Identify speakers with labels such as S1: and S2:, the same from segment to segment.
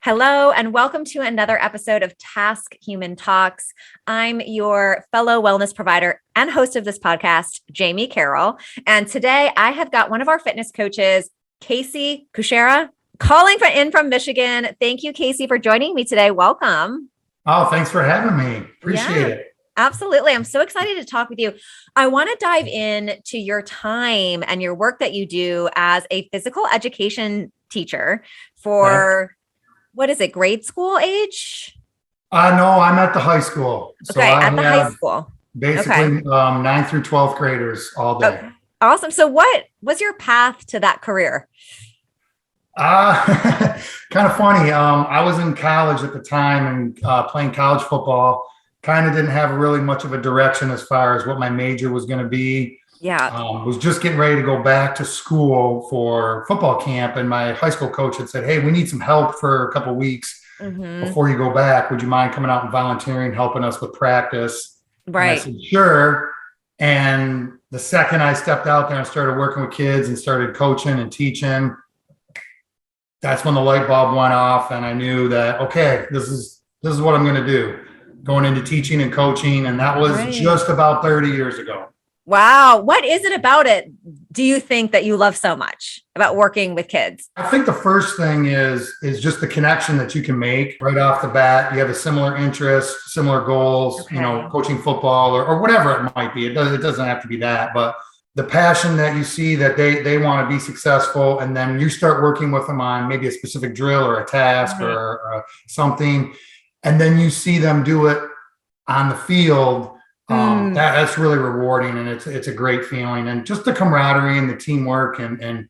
S1: Hello, and welcome to another episode of TaskHuman Talks. I'm your fellow wellness provider and host of this podcast, Jamie Carroll. And today I have got one of our fitness coaches, Kucsera, calling in from Michigan. Thank you, Casey, for joining me today. Welcome.
S2: Oh, thanks for having me. Appreciate it.
S1: Absolutely. I'm so excited to talk with you. I want to dive in to your time and your work that you do as a physical education teacher for... What is it, grade school age?
S2: No, I'm at the high school. So
S1: okay,
S2: I
S1: at the high school.
S2: Basically, 9th through 12th graders all day.
S1: Okay. Awesome. So what was your path to that career?
S2: Kind of funny. I was in college at the time and playing college football. Kind of didn't have really much of a direction as far as what my major was going to be.
S1: Yeah.
S2: Was just getting ready to go back to school for football camp. And my high school coach had said, hey, we need some help for a couple of weeks before you go back. Would you mind coming out and volunteering, helping us with practice?
S1: Right.
S2: And I said, sure. And the second I stepped out there and started working with kids and started coaching and teaching, that's when the light bulb went off. And I knew that, okay, this is what I'm going to do, going into teaching and coaching. And that was just about 30 years ago.
S1: Wow. What is it about it do you think that you love so much about working with kids?
S2: I think the first thing is just the connection that you can make right off the bat. You have a similar interest, similar goals, coaching football or whatever it might be. It doesn't have to be that, but the passion that you see that they want to be successful. And then you start working with them on maybe a specific drill or a task or something. And then you see them do it on the field. That's really rewarding, and it's a great feeling, and just the camaraderie and the teamwork and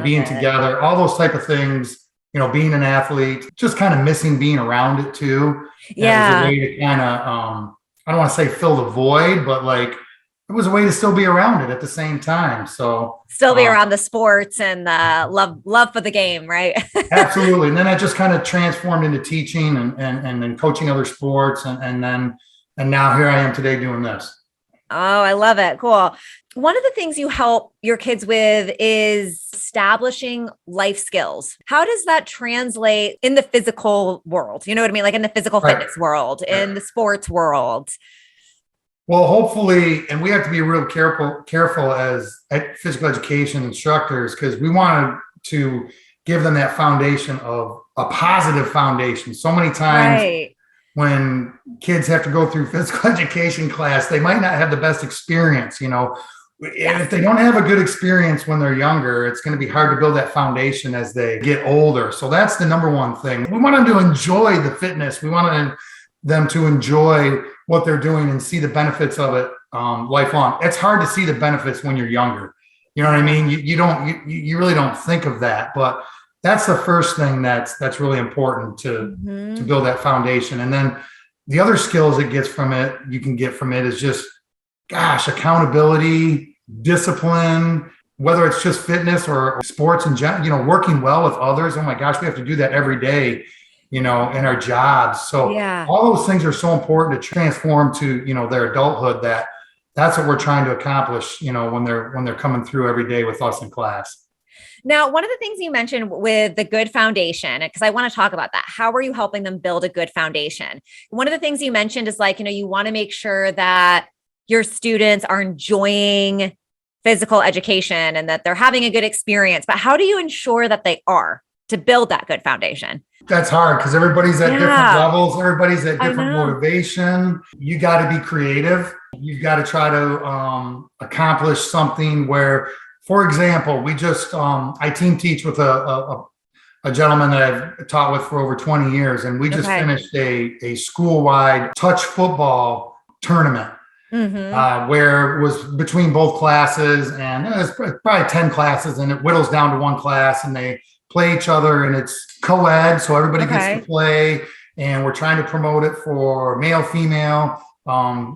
S2: being together, all those type of things, being an athlete, just kind of missing being around it too.
S1: Yeah.
S2: It was a way to kind of, I don't want to say fill the void, but like it was a way to still be around it at the same time. So
S1: still be around the sports and the love for the game, right?
S2: Absolutely. And then that just kind of transformed into teaching and then coaching other sports and now here I am today doing this.
S1: Oh, I love it. Cool. One of the things you help your kids with is establishing life skills. How does that translate in the physical world? You know what I mean? Like in the physical fitness world, in the sports world.
S2: Well, hopefully, and we have to be real careful as physical education instructors, because we want to give them that foundation of a positive foundation. So many times, when kids have to go through physical education class, they might not have the best experience, And if they don't have a good experience when they're younger, it's going to be hard to build that foundation as they get older. So that's the number one thing. We want them to enjoy the fitness. We want them to enjoy what they're doing and see the benefits of it lifelong. It's hard to see the benefits when you're younger. You know what I mean? You really don't think of that, but that's the first thing that's really important to build that foundation. And then the other skills you can get from it is just, accountability, discipline, whether it's just fitness or sports in general, working well with others. Oh my gosh, we have to do that every day, in our jobs. So all those things are so important to transform to, their adulthood. That's what we're trying to accomplish, when they're coming through every day with us in class.
S1: Now, one of the things you mentioned with the good foundation, because I want to talk about that. How are you helping them build a good foundation? One of the things you mentioned is you want to make sure that your students are enjoying physical education and that they're having a good experience. But how do you ensure that they are to build that good foundation?
S2: That's hard because everybody's at different levels. Everybody's at different motivation. You got to be creative. You've got to try to accomplish something where, for example, we just, I team teach with a gentleman that I've taught with for over 20 years. And we just finished a school-wide touch football tournament where it was between both classes, and it was probably 10 classes, and it whittles down to one class, and they play each other, and it's co-ed. So everybody gets to play, and we're trying to promote it for male, female,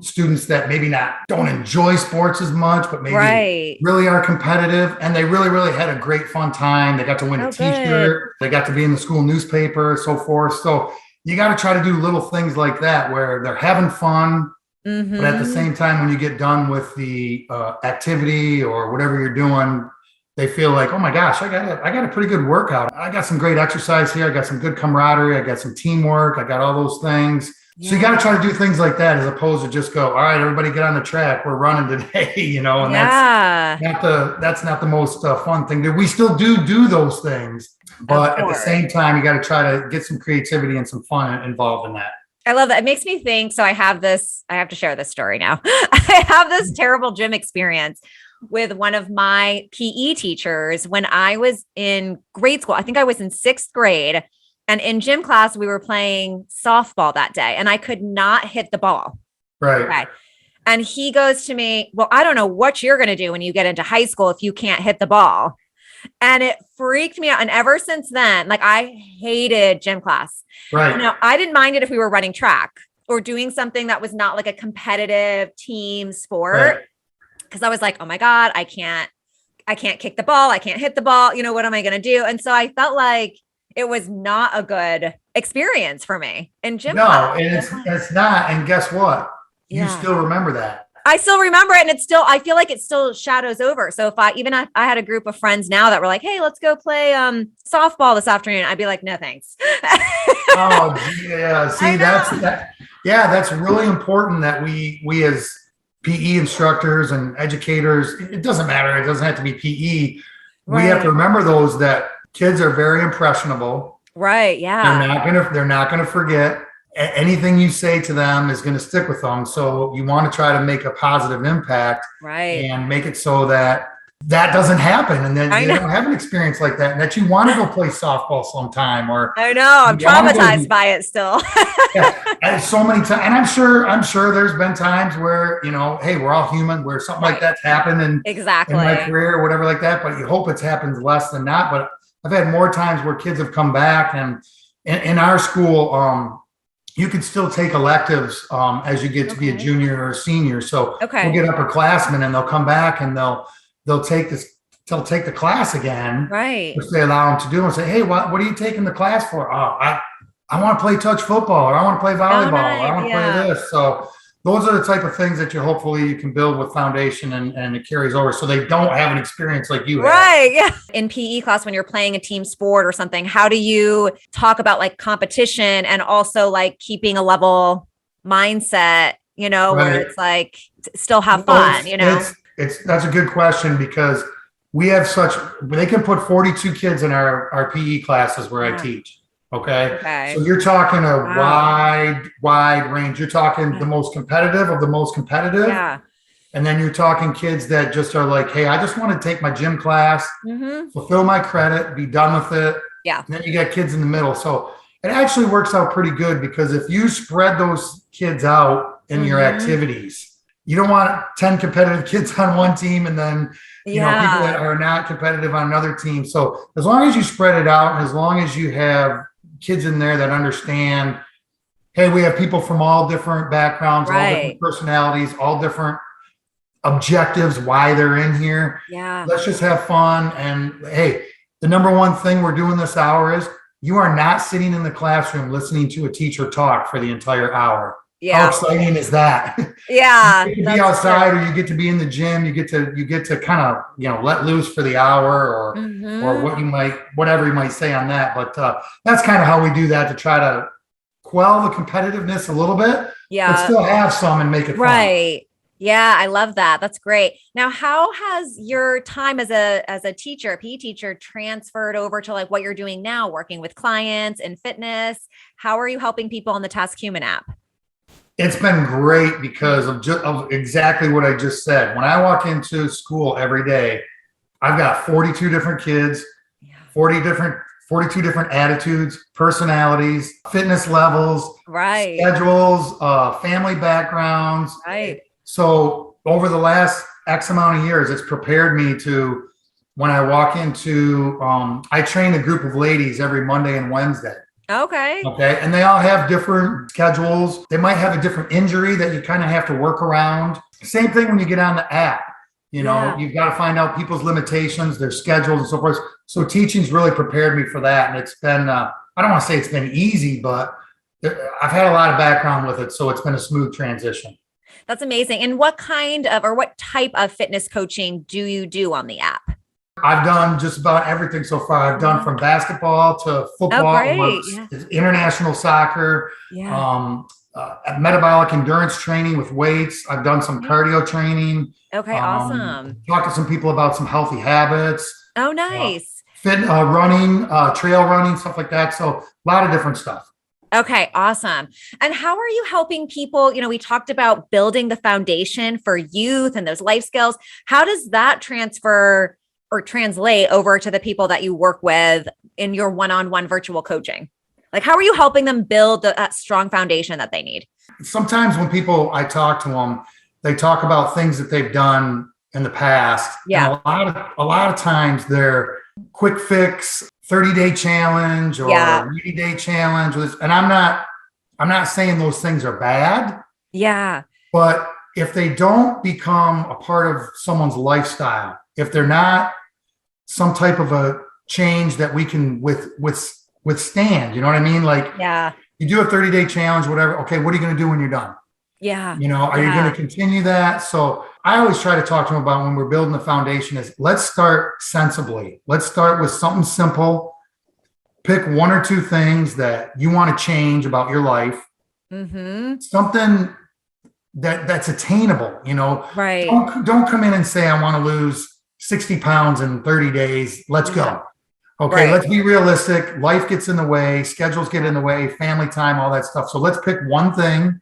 S2: students that maybe don't enjoy sports as much, but maybe really are competitive. And they really, really had a great fun time. They got to win a t-shirt. They got to be in the school newspaper, so forth. So you got to try to do little things like that where they're having fun. But at the same time, when you get done with the activity or whatever you're doing, they feel like, oh my gosh, I got a pretty good workout. I got some great exercise here. I got some good camaraderie. I got some teamwork. I got all those things. So you got to try to do things like that as opposed to just go, all right, everybody get on the track. We're running today, and that's not the most fun thing. We still do those things, but at the same time, you got to try to get some creativity and some fun involved in that.
S1: I love that. It makes me think. So I have to share this story now. I have this terrible gym experience with one of my PE teachers when I was in grade school. I think I was in 6th grade. And in gym class, we were playing softball that day and I could not hit the ball.
S2: Right.
S1: Okay. And he goes to me, well, I don't know what you're going to do when you get into high school if you can't hit the ball. And it freaked me out. And ever since then, like I hated gym class.
S2: Right.
S1: Now, I didn't mind it if we were running track or doing something that was not like a competitive team sport.
S2: Right.
S1: Cause I was like, oh my God, I can't kick the ball. I can't hit the ball. What am I going to do? And so I felt like it was not a good experience for me in gym class.
S2: No, and it's not. And guess what? You still remember that.
S1: I still remember it. And I feel like it still shadows over. So if I had a group of friends now that were like, hey, let's go play softball this afternoon. I'd be like, no, thanks.
S2: Oh yeah. See, that's really important that we as PE instructors and educators, it doesn't matter. It doesn't have to be PE. Right. We have to remember those that kids are very impressionable.
S1: Right. Yeah.
S2: They're not gonna forget. Anything you say to them is going to stick with them. So you want to try to make a positive impact,
S1: right?
S2: And make it so that doesn't happen. And then they don't have an experience like that. And that you want to go play softball sometime, or
S1: I know I'm traumatized by it still.
S2: And so many times. And I'm sure there's been times where, hey, we're all human, where something like that's happened in my career or whatever like that. But you hope it happens less than not. But I've had more times where kids have come back, and in our school, you can still take electives as you get to be a junior or a senior. So we'll get upperclassmen and they'll come back and they'll take the class again,
S1: right?
S2: Which they allow them to do, and say, hey, what are you taking the class for? Oh, I want to play touch football, or I want to play volleyball, or I want to play this. So those are the type of things that hopefully you can build with foundation, and it carries over so they don't have an experience like you have.
S1: Right. Yeah. In PE class, when you're playing a team sport or something, how do you talk about like competition and also like keeping a level mindset, where it's like still have fun,
S2: That's a good question, because they can put 42 kids in our PE classes where I teach. Okay. So you're talking a wide range. You're talking the most competitive of the most competitive.
S1: Yeah.
S2: And then you're talking kids that just are like, hey, I just want to take my gym class, fulfill my credit, be done with it.
S1: Yeah.
S2: And then you got kids in the middle. So it actually works out pretty good, because if you spread those kids out in your activities, you don't want 10 competitive kids on one team and then people that are not competitive on another team. So as long as you spread it out, and as long as you have kids in there that understand, hey, we have people from all different backgrounds, all different personalities, all different objectives, why they're in here.
S1: Yeah. Let's
S2: just have fun. And hey, the number one thing we're doing this hour is you are not sitting in the classroom listening to a teacher talk for the entire hour. Yeah. How exciting is that?
S1: Yeah.
S2: You get to be outside, or you get to be in the gym. You get to kind of, let loose for the hour, or whatever you might say on that. But that's kind of how we do that, to try to quell the competitiveness a little bit, but still have some and make it fun.
S1: Right. Yeah, I love that. That's great. Now, how has your time as a teacher, a PE teacher, transferred over to like what you're doing now, working with clients in fitness? How are you helping people on the TaskHuman app?
S2: It's been great because of exactly what I just said. When I walk into school every day, I've got 42 different kids, 42 different attitudes, personalities, fitness levels, schedules, family backgrounds.
S1: Right.
S2: So over the last X amount of years, it's prepared me to, when I walk into, I train a group of ladies every Monday and Wednesday.
S1: Okay.
S2: And they all have different schedules. They might have a different injury that you kind of have to work around. Same thing when you get on the app. You've got to find out people's limitations, their schedules, and so forth. So teaching's really prepared me for that. And it's been, I don't want to say it's been easy, but I've had a lot of background with it. So it's been a smooth transition.
S1: That's amazing. And what kind of, or what type of fitness coaching do you do on the app?
S2: I've done just about everything so far. I've done from basketball to
S1: Oh,
S2: football,
S1: great. Yeah.
S2: international soccer,
S1: Yeah.
S2: metabolic endurance training with weights. I've done some cardio training.
S1: Okay. Awesome.
S2: Talked to some people about some healthy habits,
S1: Oh,
S2: uh,
S1: nice.
S2: running, trail running, stuff like that. So a lot of different stuff.
S1: Okay, awesome. And how are you helping people? We talked about building the foundation for youth and those life skills. How does that transfer or translate over to the people that you work with in your one-on-one virtual coaching? Like, how are you helping them build that strong foundation that they need?
S2: Sometimes when I talk to them, they talk about things that they've done in the past.
S1: Yeah.
S2: And a lot of times they're quick fix, 30-day challenge or 80-day challenge. And I'm not saying those things are bad.
S1: Yeah.
S2: But if they don't become a part of someone's lifestyle, if they're not some type of a change that we can withstand, you know what I mean? Like,
S1: yeah,
S2: you do a 30-day challenge, whatever. Okay, what are you going to do when you're done?
S1: Yeah.
S2: Are you going to continue that? So I always try to talk to them about when we're building the foundation is let's start sensibly. Let's start with something simple. Pick one or two things that you want to change about your life.
S1: Mm-hmm.
S2: Something that's attainable,
S1: Right.
S2: Don't come in and say, I want to lose 60 pounds in 30 days. Let's go. Okay. Let's be realistic. Life gets in the way, schedules get in the way, family time, all that stuff. So let's pick one thing.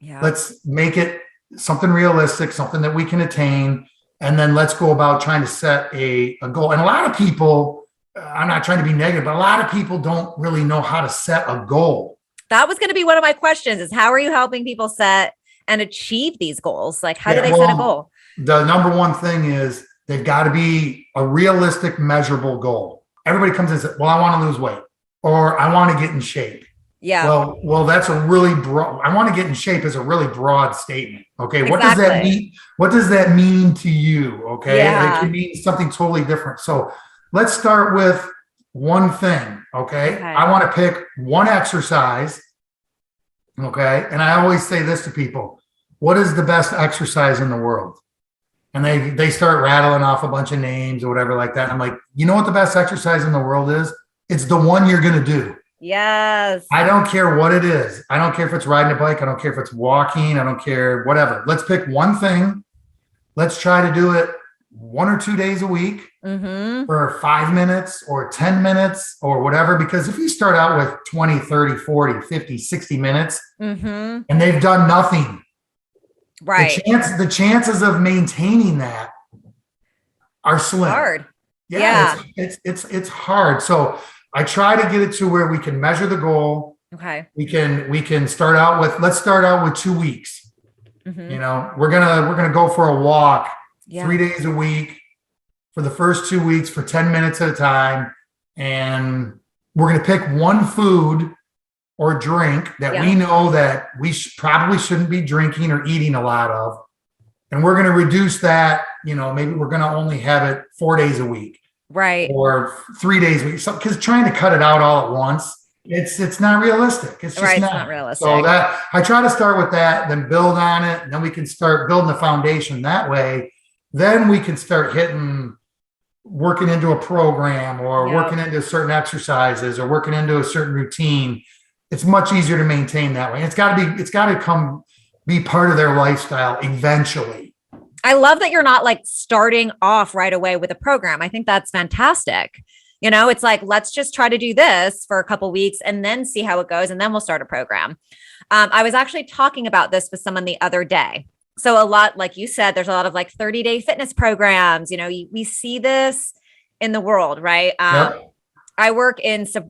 S2: Yeah. Let's make it something realistic, something that we can attain. And then let's go about trying to set a goal. And a lot of people, I'm not trying to be negative, but a lot of people don't really know how to set a goal.
S1: That was going to be one of my questions is how are you helping people set and achieve these goals? Like, how do they set a goal?
S2: The number one thing is they've got to be a realistic, measurable goal. Everybody comes in and says, well, I want to lose weight or I want to get in shape.
S1: Yeah.
S2: Well, that's a really broad, I want to get in shape is a really broad statement. Okay.
S1: Exactly.
S2: What does that mean? What does that mean to you? Okay.
S1: Yeah.
S2: It can mean something totally different. So let's start with one thing. Okay. I want to pick one exercise. Okay. And I always say this to people, what is the best exercise in the world? And they start rattling off a bunch of names or whatever like that. I'm like, you know what the best exercise in the world is? It's the one you're going to do.
S1: Yes.
S2: I don't care what it is. I don't care if it's riding a bike. I don't care if it's walking. I don't care, whatever. Let's pick one thing. Let's try to do it 1 or 2 days a week for 5 minutes or 10 minutes or whatever. Because if you start out with 20, 30, 40, 50, 60 minutes and they've done nothing,
S1: right?
S2: The chances of maintaining that are slim.
S1: Hard.
S2: It's hard. So I try to get it to where we can measure the goal.
S1: Okay.
S2: We can start out with, let's start out with 2 weeks. We're going to go for a walk 3 days a week for the first 2 weeks for 10 minutes at a time. And we're going to pick one food or drink that we know that we probably shouldn't be drinking or eating a lot of. And we're going to reduce that, maybe we're going to only have it 4 days a week.
S1: Right.
S2: Or 3 days a week. So, because trying to cut it out all at once, it's not realistic. It's just not
S1: realistic.
S2: So that I try to start with that, then build on it, and then we can start building the foundation that way. Then we can start working into a program or working into certain exercises or working into a certain routine. It's much easier to maintain that way. It's got to be part of their lifestyle eventually.
S1: I love that you're not like starting off right away with a program. I think that's fantastic. It's like, let's just try to do this for a couple of weeks and then see how it goes. And then we'll start a program. I was actually talking about this with someone the other day. So a lot, like you said, there's a lot of like 30-day fitness programs. We see this in the world, right? I work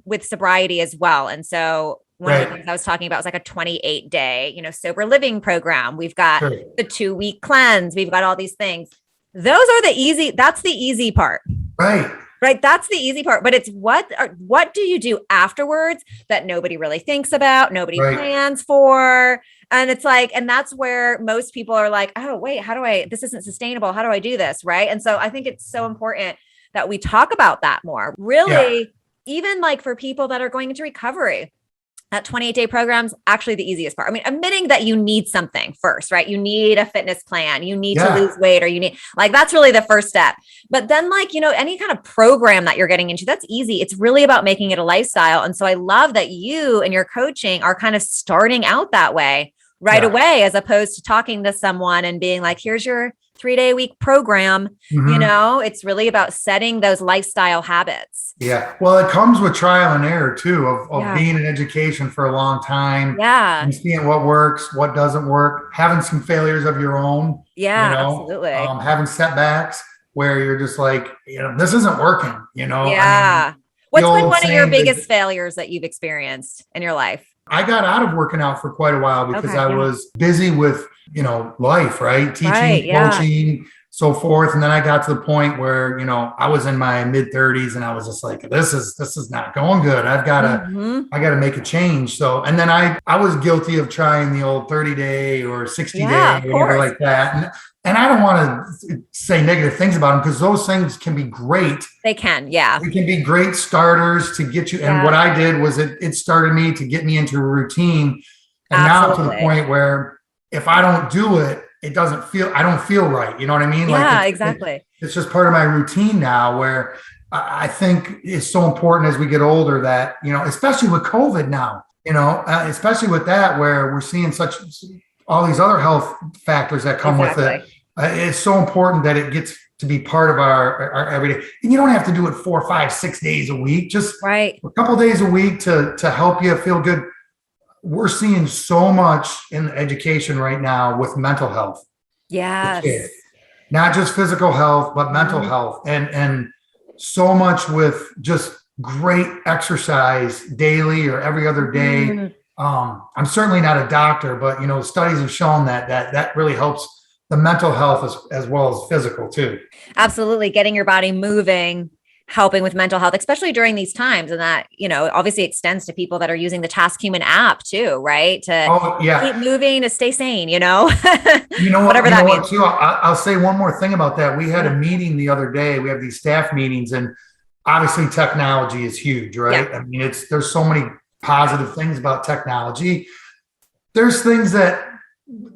S1: with sobriety as well. And so one of the things I was talking about was like a 28-day, sober living program. We've got the 2-week cleanse. We've got all these things. That's the easy part. Right. That's the easy part. But it's what do you do afterwards that nobody really thinks about, nobody plans for. And it's like, and that's where most people are like, oh, wait, this isn't sustainable. How do I do this? Right. And so I think it's so important that we talk about that more. Really, even like for people that are going into recovery. That 28-day program's actually the easiest part. I mean, admitting that you need something first, right? You need a fitness plan, you need to lose weight, or you need, like, that's really the first step. But then, like, any kind of program that you're getting into, that's easy. It's really about making it a lifestyle. And so I love that you and your coaching are kind of starting out that way right away, as opposed to talking to someone and being like, here's your 3-day-a-week program. It's really about setting those lifestyle habits.
S2: Yeah. Well, it comes with trial and error too, of being in education for a long time.
S1: Yeah.
S2: And seeing what works, what doesn't work, having some failures of your own.
S1: Yeah, absolutely.
S2: Having setbacks where you're just like, this isn't working,
S1: Yeah. I mean, what's been one of your biggest failures that you've experienced in your life?
S2: I got out of working out for quite a while because I was busy with, life, right? Teaching, coaching, so forth. And then I got to the point where, I was in my mid 30s and I was just like, this is not going good. I got to make a change. So, and then I was guilty of trying the old 30-day or 60-day, whatever like that. And I don't want to say negative things about them because those things can be great.
S1: They can, yeah.
S2: They can be great starters to get you. And what I did was it started me to get me into a routine. And now to the point where if I don't do it, I don't feel right. You know what I mean?
S1: Yeah, exactly.
S2: It's just part of my routine now where I think it's so important as we get older that, especially with COVID now, especially with that, where we're seeing all these other health factors that come with it. It's so important that it gets to be part of our everyday. And you don't have to do it 4, 5, 6 days a week, just a couple of days a week to help you feel good. We're seeing so much in education right now with mental health.
S1: Yes.
S2: Not just physical health, but mental health, and so much with just great exercise daily or every other day. I'm certainly not a doctor, but studies have shown that really helps the mental health as well as physical too.
S1: Absolutely. Getting your body moving, helping with mental health, especially during these times. And that, obviously extends to people that are using the TaskHuman app too, right? To keep moving, to stay sane, whatever that means.
S2: Too, I'll say one more thing about that. We had a meeting the other day. We have these staff meetings, and obviously technology is huge, right? I mean, there's so many positive things about technology. There's things that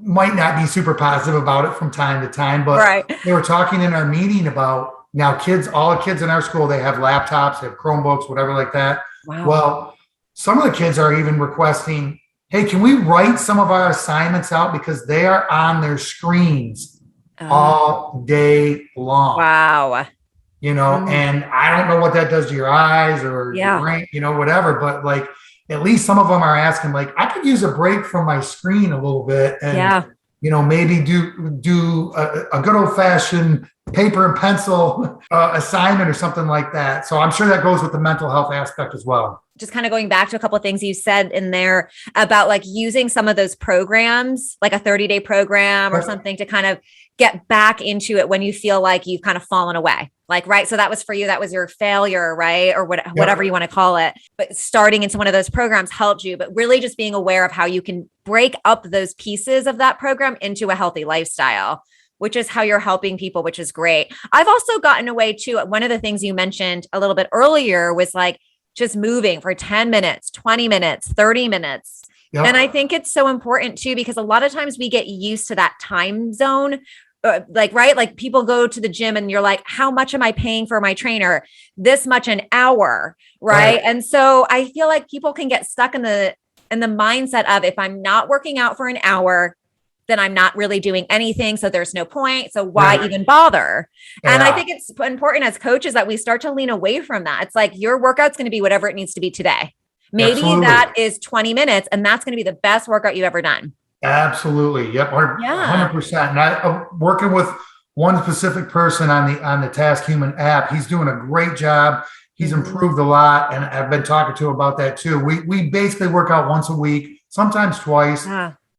S2: might not be super positive about it from time to time, but they were talking in our meeting about now all the kids in our school, they have laptops, they have Chromebooks, whatever like that. Wow. Well, some of the kids are even requesting, hey, can we write some of our assignments out because they are on their screens all day long.
S1: Wow.
S2: And I don't know what that does to your eyes or your brain, whatever, but like, at least some of them are asking, like, I could use a break from my screen a little bit and, maybe do a good old fashioned paper and pencil assignment or something like that. So I'm sure that goes with the mental health aspect as well.
S1: Just kind of going back to a couple of things you said in there about like using some of those programs, like a 30-day program or something, to kind of get back into it when you feel like you've kind of fallen away. Like, right. So that was for you, that was your failure, right? Or whatever you want to call it. But starting into one of those programs helped you, but really just being aware of how you can break up those pieces of that program into a healthy lifestyle, which is how you're helping people, which is great. I've also gotten away too. One of the things you mentioned a little bit earlier was like just moving for 10 minutes, 20 minutes, 30 minutes. Yep. And I think it's so important too, because a lot of times we get used to that time zone. Like people go to the gym and you're like, how much am I paying for my trainer? This much an hour. Right. And so I feel like people can get stuck in the mindset of, if I'm not working out for an hour, then I'm not really doing anything. So there's no point. So why even bother? Yeah. And I think it's important as coaches that we start to lean away from that. It's like your workout's going to be whatever it needs to be today. Maybe that is 20 minutes and that's going to be the best workout you've ever done.
S2: Absolutely. Yep. 100%. And I'm working with one specific person on the TaskHuman app. He's doing a great job. He's improved a lot. And I've been talking to him about that too. We basically work out once a week, sometimes twice.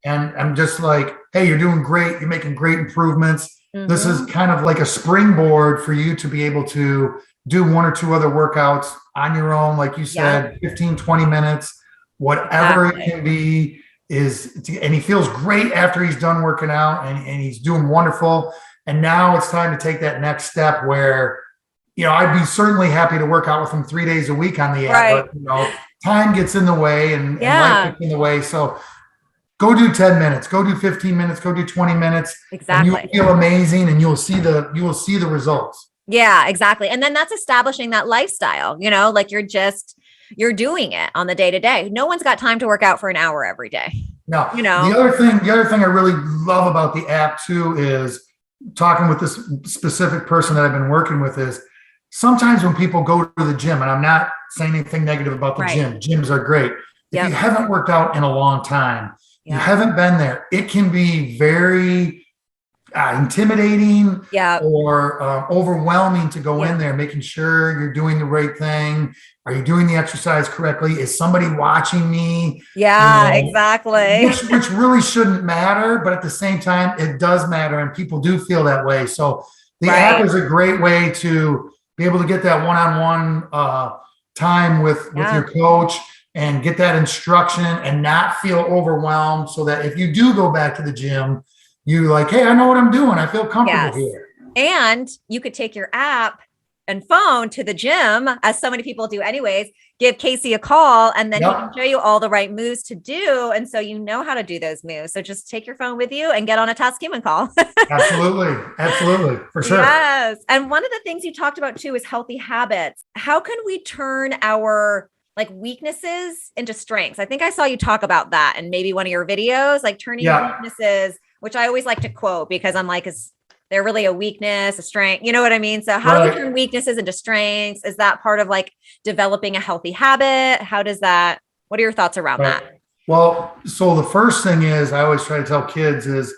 S2: And I'm just like, hey, you're doing great. You're making great improvements. This is kind of like a springboard for you to be able to do one or two other workouts on your own. Like you said, 15, 20 minutes, whatever it can be. And he feels great after he's done working out and he's doing wonderful. And now it's time to take that next step where, I'd be certainly happy to work out with him 3 days a week on the app, but time gets in the way and life gets in the way. So go do 10 minutes, go do 15 minutes, go do 20 minutes.
S1: Exactly.
S2: And you'll feel amazing and you'll see the results.
S1: Yeah, exactly. And then that's establishing that lifestyle, like you're doing it on the day to day. No one's got time to work out for an hour every day.
S2: No, the other thing I really love about the app too is talking with this specific person that I've been working with is sometimes when people go to the gym, and I'm not saying anything negative about the gym, gyms are great. If you haven't worked out in a long time, you haven't been there, it can be very intimidating or overwhelming to go in there, making sure you're doing the right thing. Are you doing the exercise correctly? Is somebody watching me?
S1: Yeah, exactly.
S2: Which really shouldn't matter, but at the same time, it does matter, and people do feel that way. So the app is a great way to be able to get that one-on-one time with your coach and get that instruction and not feel overwhelmed, so that if you do go back to the gym, you're like, hey, I know what I'm doing. I feel comfortable here.
S1: And you could take your app and phone to the gym, as so many people do anyways, give Casey a call, and then he can show you all the right moves to do. And so you know how to do those moves. So just take your phone with you and get on a TaskHuman call.
S2: Absolutely. For sure.
S1: Yes. And one of the things you talked about too is healthy habits. How can we turn our weaknesses into strengths? I think I saw you talk about that in maybe one of your videos, like turning weaknesses, which I always like to quote because I'm like, is there really a weakness, a strength? You know what I mean? So how do we turn weaknesses into strengths? Is that part of developing a healthy habit? What are your thoughts around that?
S2: Well, so the first thing is I always try to tell kids is,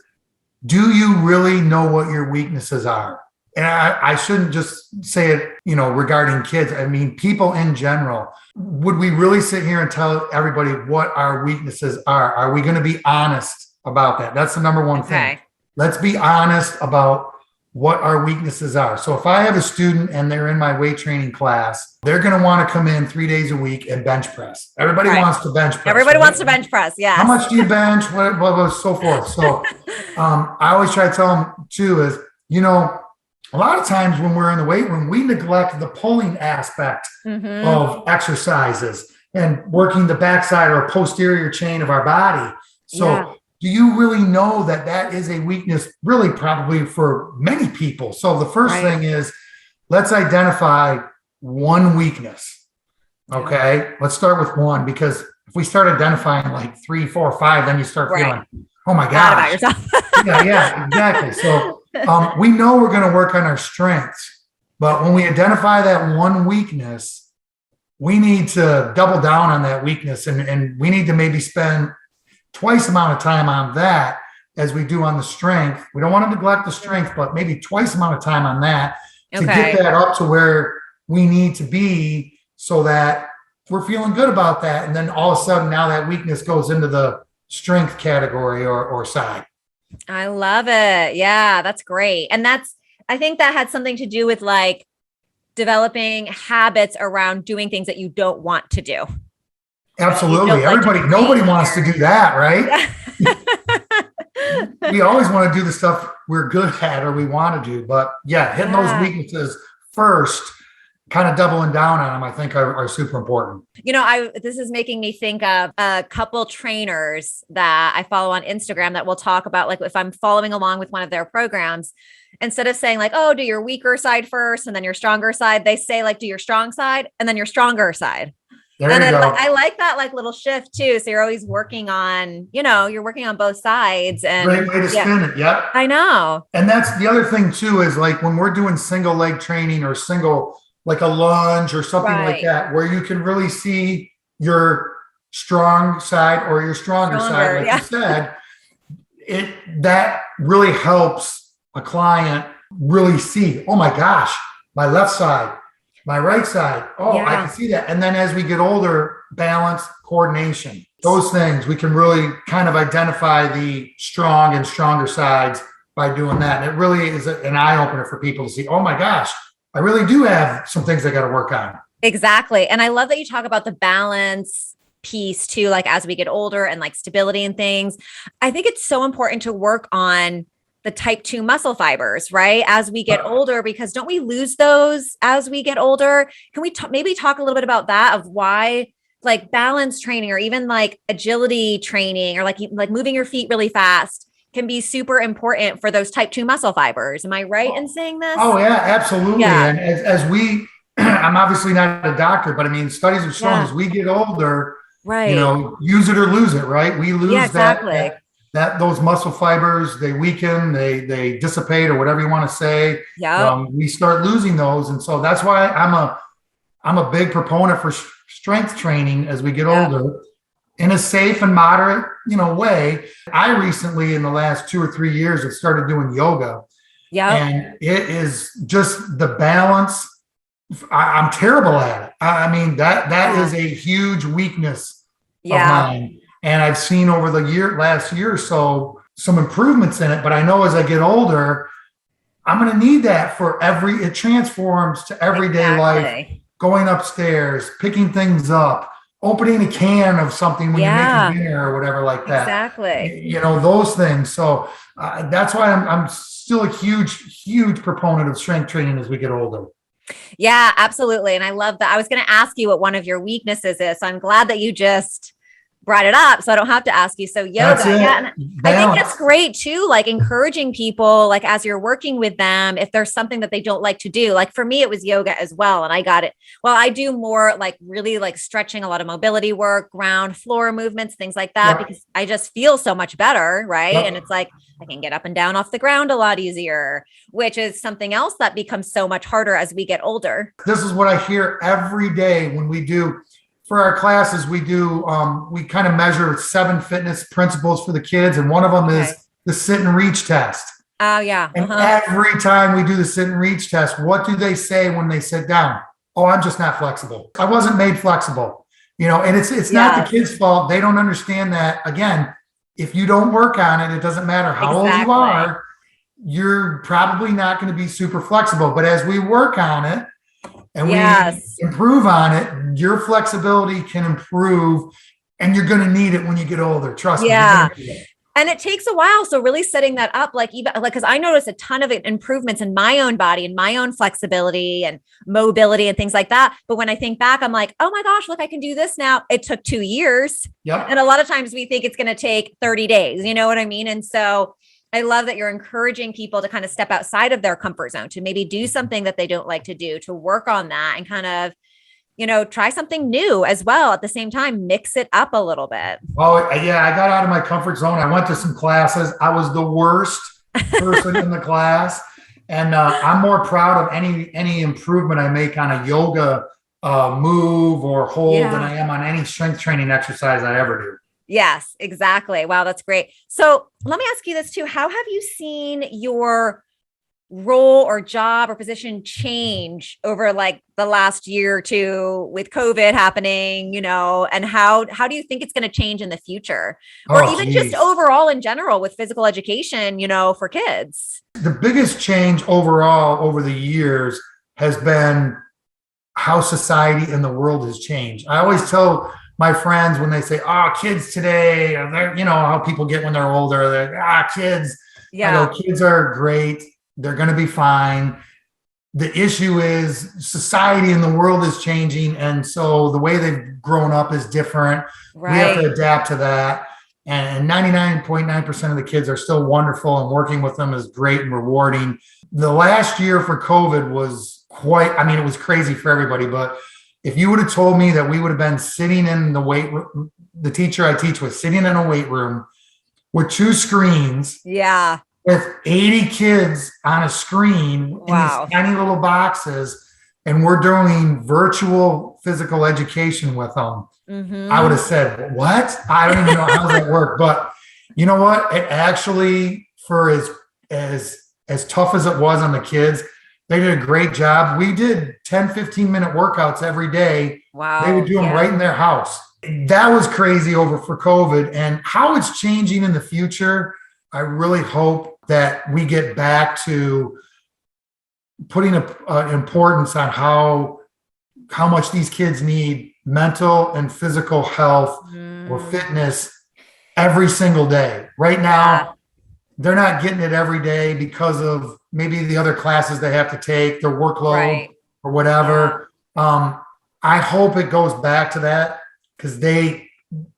S2: do you really know what your weaknesses are? And I shouldn't just say it, regarding kids. I mean, people in general. Would we really sit here and tell everybody what our weaknesses are? Are we going to be honest about that? That's the number one thing. Let's be honest about what our weaknesses are. So if I have a student and they're in my weight training class, they're going to want to come in 3 days a week and bench press. Everybody wants to bench press.
S1: Everybody wants to bench press. Yeah.
S2: How much do you bench? What, so forth. So I always try to tell them too is, a lot of times when we're in the weight room, we neglect the pulling aspect of exercises and working the backside or posterior chain of our body. So do you really know that that is a weakness, really probably for many people? So the first thing is, let's identify one weakness. Okay. Let's start with one, because if we start identifying 3, 4, 5, then you start feeling, oh my God,
S1: about yourself.
S2: yeah, exactly. So we know we're going to work on our strengths, but when we identify that one weakness, we need to double down on that weakness, and we need to maybe spend twice the amount of time on that as we do on the strength. We don't want to neglect the strength, but maybe twice the amount of time on that to get that up to where we need to be, so that we're feeling good about that. And then all of a sudden now that weakness goes into the strength category or side.
S1: I love it. Yeah, that's great. And I think that had something to do with developing habits around doing things that you don't want to do.
S2: Absolutely. Nobody wants to do that, right? We always want to do the stuff we're good at or we want to do, but hitting those weaknesses first, kind of doubling down on them, I think are super important.
S1: This is making me think of a couple trainers that I follow on Instagram that will talk about, if I'm following along with one of their programs, instead of saying do your weaker side first and then your stronger side, they say do your strong side and then your stronger side. I like that little shift too. So you're always working on, you're working on both sides. And
S2: great way to spin it. Yep.
S1: I know.
S2: And that's the other thing too, is when we're doing single leg training or single, like a lunge or something like that, where you can really see your strong side or your stronger side, you said, that really helps a client really see, oh my gosh, my left side, my right side. Oh, I can see that. And then as we get older, balance, coordination, those things, we can really kind of identify the strong and stronger sides by doing that. And it really is an eye opener for people to see, oh my gosh, I really do have some things I got to work on.
S1: Exactly. And I love that you talk about the balance piece too, as we get older and stability and things. I think it's so important to work on the type 2 muscle fibers, right? As we get older, because don't we lose those as we get older? Can we maybe talk a little bit about that, of why like balance training or even like agility training or like moving your feet really fast can be super important for those type 2 muscle fibers. Am I right in saying this?
S2: Oh yeah, absolutely.
S1: Yeah.
S2: And as we, I'm obviously not a doctor, but I mean, studies have shown as we get older,
S1: Right.
S2: use it or lose it, right? We lose
S1: Exactly.
S2: that those muscle fibers, they weaken, they dissipate or whatever you want to say.
S1: Yep.
S2: We start losing those. And so that's why I'm a big proponent for strength training as we get older in a safe and moderate, way. I recently, in the last 2 or 3 years, have started doing yoga.
S1: Yeah.
S2: And it is just the balance. I'm terrible at it. I mean, that is a huge weakness of mine. And I've seen over the last year or so, some improvements in it. But I know as I get older, I'm going to need that it transforms to everyday life, going upstairs, picking things up, opening a can of something when you're making dinner or whatever like that.
S1: Exactly.
S2: Those things. So that's why I'm still a huge proponent of strength training as we get older.
S1: Yeah, absolutely. And I love that. I was going to ask you what one of your weaknesses is. So I'm glad that you just brought it up so I don't have to ask you. So yoga. Yeah. And I think that's great too. Like encouraging people, like as you're working with them, if there's something that they don't like to do, like for me, it was yoga as well. And I got it. Well, I do more like really like stretching, a lot of mobility work, ground floor movements, things like that, because I just feel so much better. Right. And it's like, I can get up and down off the ground a lot easier, which is something else that becomes so much harder as we get older.
S2: This is what I hear every day when we do. For our classes, we kind of measure 7 fitness principles for the kids. And one of them is the sit and reach test.
S1: Oh yeah.
S2: And every time we do the sit and reach test, what do they say when they sit down? Oh, I'm just not flexible. I wasn't made flexible, and it's not the kids' fault. They don't understand that. Again, if you don't work on it, it doesn't matter how old you are, you're probably not going to be super flexible. But as we work on it, and we improve on it, your flexibility can improve, and you're going to need it when you get older. Trust me.
S1: And it takes a while. So really setting that up, because I noticed a ton of improvements in my own body and my own flexibility and mobility and things like that. But when I think back, I'm like, oh my gosh, look, I can do this now. It took 2 years.
S2: Yep.
S1: And a lot of times we think it's going to take 30 days. You know what I mean? And so I love that you're encouraging people to kind of step outside of their comfort zone, to maybe do something that they don't like to do, to work on that and kind of, try something new as well. At the same time, mix it up a little bit.
S2: Oh yeah. I got out of my comfort zone. I went to some classes. I was the worst person in the class. And I'm more proud of any improvement I make on a yoga move or hold than I am on any strength training exercise I ever do.
S1: Yes, exactly. Wow, that's great. So let me ask you this too. How have you seen your role or job or position change over like the last year or two with COVID happening, and how do you think it's going to change in the future? Or even just overall in general with physical education, for kids?
S2: The biggest change overall over the years has been how society and the world has changed. I always tell my friends when they say, kids today, how people get when they're older, they're kids.
S1: Yeah.
S2: I go, kids are great. They're going to be fine. The issue is society and the world is changing. And so the way they've grown up is different. Right. We have to adapt to that. And 99.9% of the kids are still wonderful, and working with them is great and rewarding. The last year for COVID was it was crazy for everybody, but if you would have told me that we would have been sitting in the weight room, the teacher I teach was sitting in a weight room with 2 screens.
S1: Yeah.
S2: With 80 kids on a screen in these tiny little boxes, and we're doing virtual physical education with them. Mm-hmm. I would have said, what? I don't even know how does that work. But you know what? It actually, for as tough as it was on the kids, they did a great job. We did 10, 15-minute workouts every day.
S1: Wow.
S2: They would do them right in their house. That was crazy for COVID. And how it's changing in the future, I really hope that we get back to putting an importance on how much these kids need mental and physical health or fitness every single day. Right now, they're not getting it every day because of maybe the other classes they have to take, their workload or whatever. I hope it goes back to that. because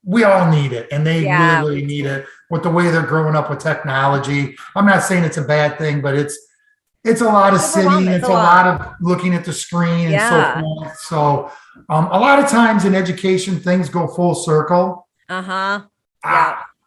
S2: we all need it, and they
S1: Yeah.
S2: really need it with the way they're growing up with technology. I'm not saying it's a bad thing, but it's a lot of sitting, it's a lot of looking at the screen and so forth. So a lot of times in education, things go full circle.
S1: Yeah.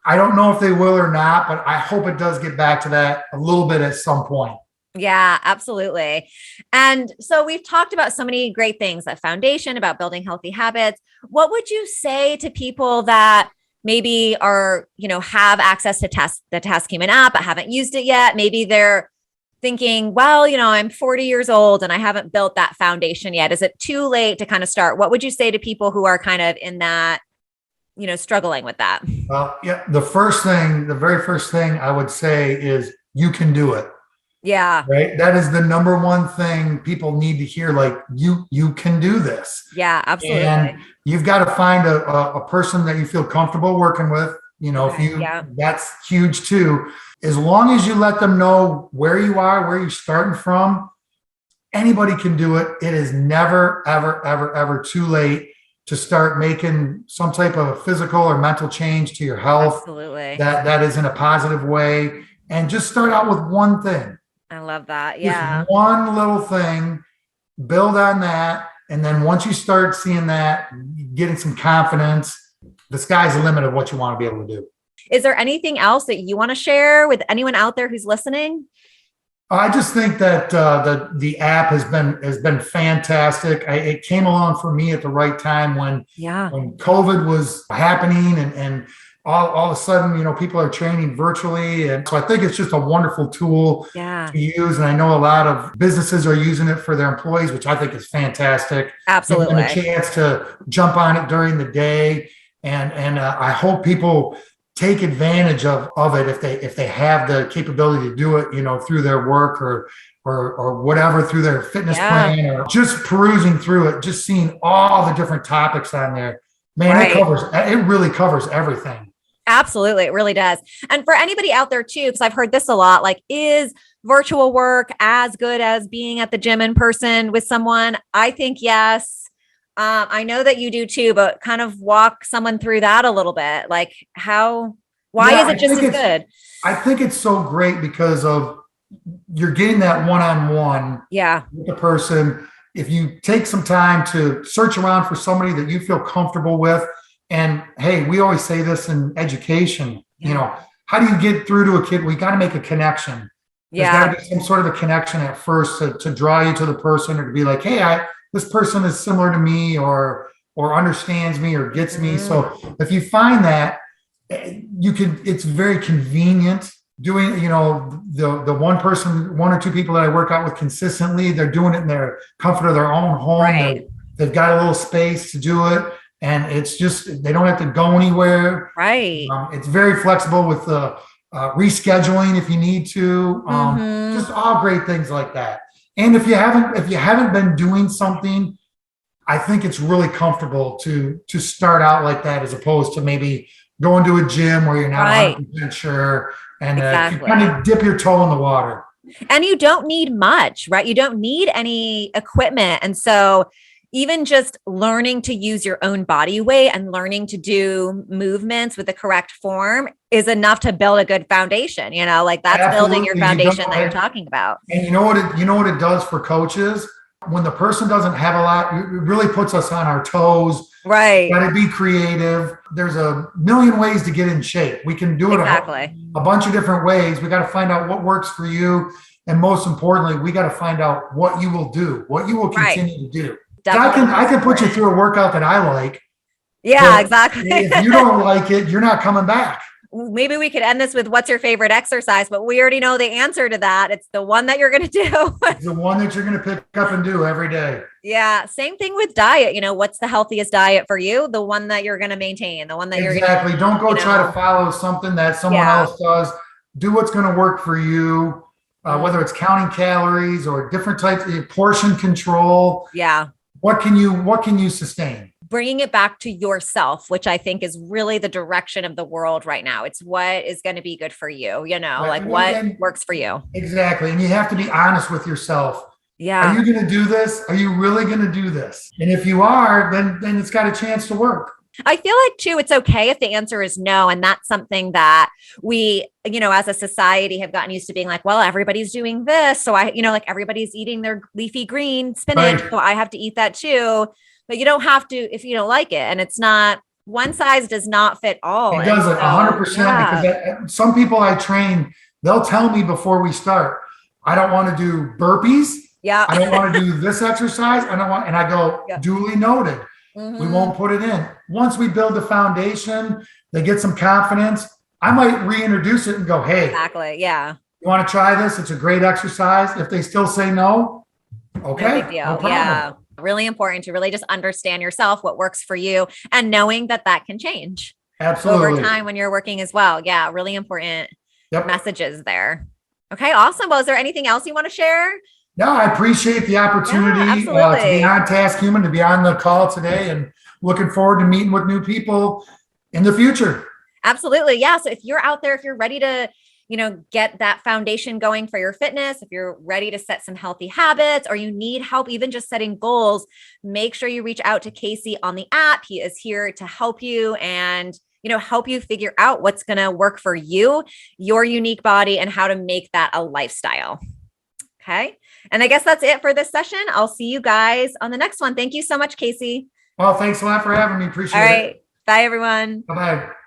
S2: I don't know if they will or not, but I hope it does get back to that a little bit at some point.
S1: Yeah, absolutely. And so we've talked about so many great things, that foundation, about building healthy habits. What would you say to people that maybe are, have access to the TaskHuman app, but haven't used it yet? Maybe they're thinking, well, I'm 40 years old and I haven't built that foundation yet. Is it too late to kind of start? What would you say to people who are kind of in that, struggling with that?
S2: Well, yeah, the very first thing I would say is you can do it.
S1: Yeah.
S2: Right. That is the number one thing people need to hear. Like you can do this.
S1: Yeah, absolutely.
S2: And you've got to find a person that you feel comfortable working with. That's huge too. As long as you let them know where you are, where you're starting from, anybody can do it. It is never, ever, ever, ever too late to start making some type of physical or mental change to your health.
S1: Absolutely.
S2: That is in a positive way. And just start out with one thing.
S1: I love that. Yeah.
S2: Just one little thing, build on that. And then once you start seeing that, getting some confidence, the sky's the limit of what you want to be able to do.
S1: Is there anything else that you want to share with anyone out there who's listening?
S2: I just think that the app has been fantastic. It came along for me at the right time when COVID was happening and all of a sudden, people are training virtually. And so I think it's just a wonderful tool to use. And I know a lot of businesses are using it for their employees, which I think is fantastic.
S1: Absolutely.
S2: And a chance to jump on it during the day. And I hope people take advantage of it if they have the capability to do it, through their work or whatever, through their fitness plan, or just perusing through it, just seeing all the different topics on there. Man, it really covers everything.
S1: Absolutely. It really does. And for anybody out there too, because I've heard this a lot, like, is virtual work as good as being at the gym in person with someone? I think yes. I know that you do too, but kind of walk someone through that a little bit. Like why is it just as good?
S2: I think it's so great because of you're getting that one-on-one with the person. If you take some time to search around for somebody that you feel comfortable with, and hey, we always say this in education, how do you get through to a kid? We got to make a connection. There's got to be some sort of a connection at first to draw you to the person, or to be like, hey, this person is similar to me or understands me or gets me. So if you find that, it's very convenient doing, the one or two people that I work out with consistently, they're doing it in their comfort of their own home.
S1: Right.
S2: They've got a little space to do it. And it's just, they don't have to go anywhere.
S1: Right.
S2: It's very flexible with rescheduling if you need to. Just all great things like that. And if you haven't been doing something, I think it's really comfortable to start out like that, as opposed to maybe going to a gym where you're not 100% sure and kind of dip your toe in the water.
S1: And you don't need much, right? You don't need any equipment. And so even just learning to use your own body weight and learning to do movements with the correct form is enough to build a good foundation. Like that's
S2: Absolutely.
S1: building your foundation that you're talking about.
S2: And you know what it does for coaches? When the person doesn't have a lot, it really puts us on our toes.
S1: Right.
S2: Got to be creative. There's a million ways to get in shape. We can do it a bunch of different ways. We got to find out what works for you. And most importantly, we got to find out what you will do, what you will continue to do. I can put you through a workout that I like.
S1: Yeah, exactly.
S2: If you don't like it, you're not coming back.
S1: Maybe we could end this with what's your favorite exercise, but we already know the answer to that. It's the one that you're going to do.
S2: It's the one that you're going to pick up and do every day.
S1: Yeah. Same thing with diet. What's the healthiest diet for you? The one that you're going to maintain, the one that you're
S2: Exactly. Don't go try to follow something that someone else does. Do what's going to work for you, whether it's counting calories or different types of portion control.
S1: Yeah.
S2: What can you sustain?
S1: Bringing it back to yourself, which I think is really the direction of the world right now. It's what is going to be good for you, what works for you.
S2: Exactly. And you have to be honest with yourself.
S1: Yeah.
S2: Are you going to do this? Are you really going to do this? And if you are, then it's got a chance to work.
S1: I feel like too, it's okay if the answer is no. And that's something that we, as a society have gotten used to being like, well, everybody's doing this. So like everybody's eating their leafy green spinach.
S2: Right.
S1: So I have to eat that too. But you don't have to if you don't like it. And it's not, one size does not fit all.
S2: It doesn't 100% because some people I train, they'll tell me before we start, I don't want to do burpees.
S1: Yeah.
S2: I don't want to do this exercise. And I go, duly noted. Mm-hmm. We won't put it in. Once we build the foundation, they get some confidence. I might reintroduce it and go, hey,
S1: exactly. Yeah.
S2: You want to try this? It's a great exercise. If they still say no, okay.
S1: No big deal. No problem. Yeah. Really important to really just understand yourself, what works for you, and knowing that can change.
S2: Absolutely.
S1: Over time when you're working as well. Yeah. Really important messages there. Okay. Awesome. Well, is there anything else you want to share?
S2: No, I appreciate the opportunity to be on TaskHuman, to be on the call today, and looking forward to meeting with new people in the future.
S1: Absolutely. Yeah. So if you're out there, if you're ready to, get that foundation going for your fitness, if you're ready to set some healthy habits, or you need help even just setting goals, make sure you reach out to Casey on the app. He is here to help you and help you figure out what's going to work for you, your unique body, and how to make that a lifestyle. Okay. And I guess that's it for this session. I'll see you guys on the next one. Thank you so much, Casey.
S2: Well, thanks a lot for having me. Appreciate it.
S1: All right. Bye, everyone.
S2: Bye-bye.